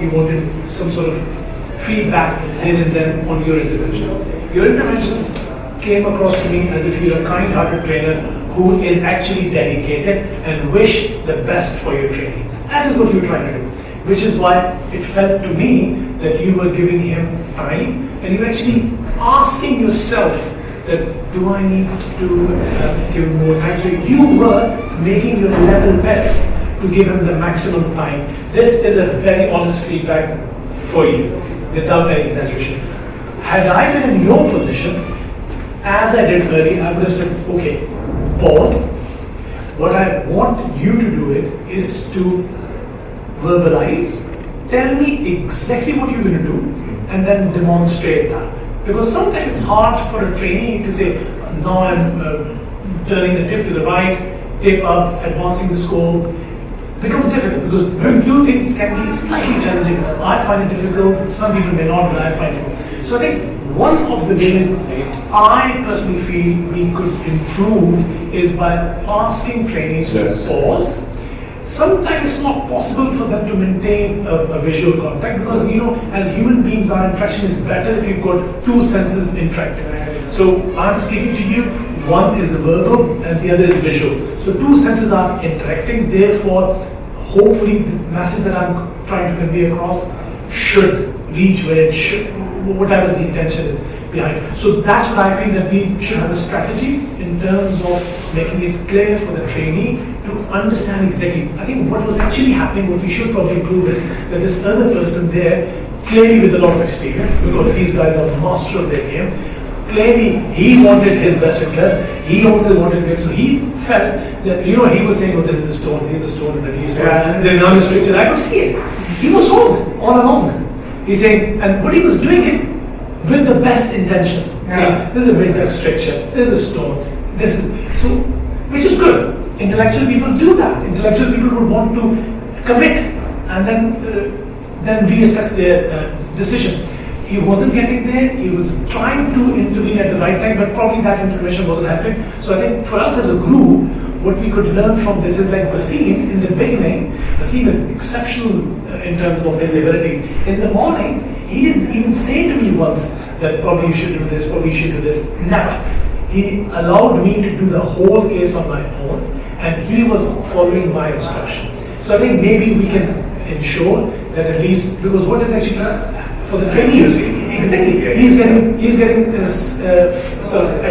You wanted some sort of feedback there and then on your interventions. Your interventions came across to me as if you're a kind-hearted trainer who is actually dedicated and wish the best for your training. That is what you're trying to do, which is why it felt to me that you were giving him time and you were actually asking yourself that do I need to give him more time? So you were making your level best to give him the maximum time. This is a very honest feedback for you, without any exaggeration. Had I been in your position, as I did earlier, I would have said, okay, pause. What I want you to do is to verbalize, tell me exactly what you're going to do, and then demonstrate that. Because sometimes it's hard for a trainee to say, now I'm turning the tip to the right, tip up, advancing the scope. Becomes difficult because doing two things can be slightly challenging. I find it difficult, some people may not, but I find it. So I think one of the ways I personally feel we could improve is by asking trainees to pause. Sometimes it's not possible for them to maintain a visual contact because, as human beings, our interaction is better if you've got two senses interacting. So I'm speaking to you, one is the verbal and the other is visual. So two senses are interacting, therefore, hopefully the message that I'm trying to convey across should reach where it should, whatever the intention is behind it. So that's what I feel that we should have a strategy in terms of making it clear for the trainee to understand exactly. I think what was actually happening, what we should probably improve is that this other person there, clearly with a lot of experience, because these guys are master of their game, clearly he wanted his best interest, he also wanted it, so he felt that, he was saying, oh, this is the stone, here's the stone, is the key stone, the nervous structure, I could see it. He was wrong, all along. He's saying, and what he was doing it with the best intentions. Saying, this is a winter structure, this is a stone, this is, so, which is good. Intellectual people do that. Intellectual people would want to commit and then reassess their decision. He wasn't getting there, he was trying to intervene at the right time, but probably that intervention wasn't happening. So I think for us as a group, what we could learn from this is like Wasim in the beginning. Wasim is exceptional in terms of his abilities. In the morning, he didn't even say to me once that probably you should do this, probably you should do this. Never. He allowed me to do the whole case on my own, and he was following my instruction. So I think maybe we can ensure that at least, because what is actually for the trainee, exactly, he's getting this sort of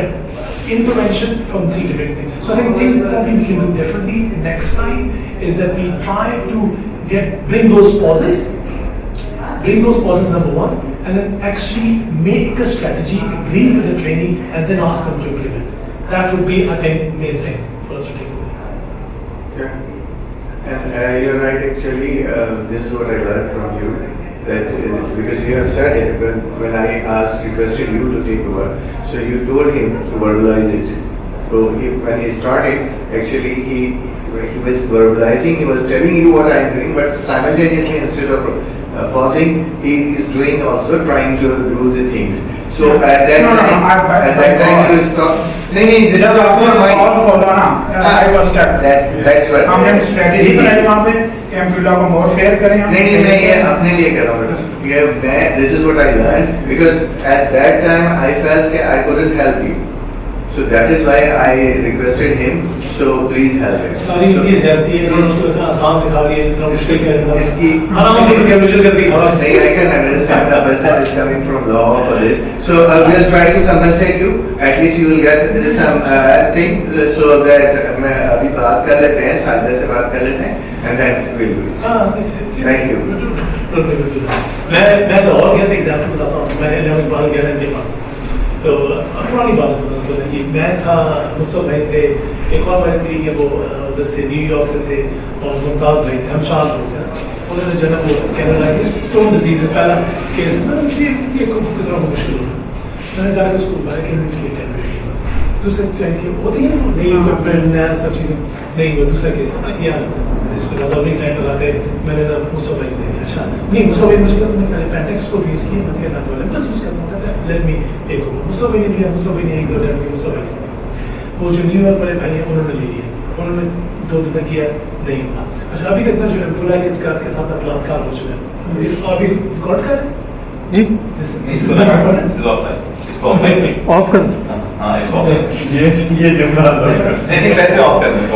intervention from three different things. So I think probably we can do differently next time is that we try to bring those pauses, number one, and then actually make a strategy, agree with the trainee, and then ask them to implement. That would be, I think, main thing for us to take away. Yeah. And you're right, actually, this is what I learned from you. That because you have said it when I requested you to take over, so you told him to verbalize it. So when he started, actually he was verbalizing, he was telling you what I am doing, but simultaneously instead of pausing, he is doing also trying to do the things. So at that time you stop. This is I was stuck. That's what. हमने strategy बनाई वहाँ पे कि हम field को more fair करें. नहीं मैं ये अपने लिए कर रहा हूँ बेटा. This is what I learned because at that time I felt that I couldn't help you. So that is why I requested him. So please help him. सारी चीज़ जाती है, इसको इतना आसान दिखा दिया, इतना मुश्किल कर दिया. इसकी आराम से कैलकुलेट कर दी. नहीं, I can understand the person is coming from law for this. So we'll try to compensate you. At least you will get some thing so that मैं अभी बात कर लेते हैं, साजिद से बात कर लेते हैं, and then we'll do it. Thank you. मैं तो और क्या एग्जाम्पल बताता हूँ. मैंने एक बार गया इनके पास. तो पुरानी बात है कि मैं था, मुस्तफा भाई थे, एक और मेरे कलीग है वो जैसे न्यूयॉर्क से थे और मुमताज़ भाई थे, हम 4 लोग थे. उन्होंने जो है वो कनाडा की स्टोन डिजीज है पहला केस. ये कितना मुश्किल होगा. मैंने जाकर उसको बताया कि उनके लिए दूसरे टाइम की होती है ना, नहीं इक्विपमेंट नया सब चीज़ें नहीं, वो दूसरा केस यार इसको ज़्यादा नहीं टाइम लगाते. मैंने ना मुस्तफा भाई ने अच्छा नहीं, मुस्तफा भाई मुझे कहते मैंने पहले पेंटेक्स को यूज़ किया, मैंने ना तो बस यूज़ करता हूँ. लेट मी एक मुस्तफा भाई ने लिया, मुस्तफा भाई ने एक दो टाइम मुस्तफा भाई वो जो न्यूयॉर्क वाले भाई हैं उन्होंने ले लिया. انہوں نے 2 دن تک کیا نہیں ہوا. اچھا ابھی تک نا جو امپلائی اس کا کے ساتھ بلاತ್ಕಾರ ہو چکا ہے, ابھی ریکارڈ کر جی آف کر یہ جملہ ویسے آف کر دیں.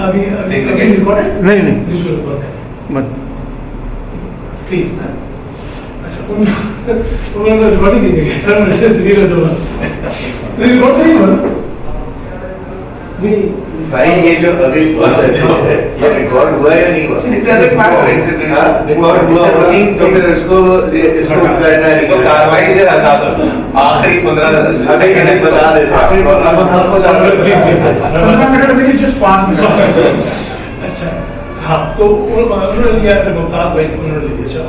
ابھی ریکارڈ ہے نہیں نہیں اس کو ریکارڈ کر مت پلیز. اچھا انہوں نے ریکارڈنگ کیجیے گا ریکارڈ نہیں ہوا بھائی یہ جو ابھی بات ہے یہ ریکارڈ ہوا یا نہیں ہوا؟ ریکارڈ ہوا تو پھر اس کو کرنا ہے, اس کو کاروائی سے ہٹا دو. آخری 15 ابھی بتا دیتا اچھا ہاں تو انہوں نے لیا ممتاز بھائی انہوں نے لیا.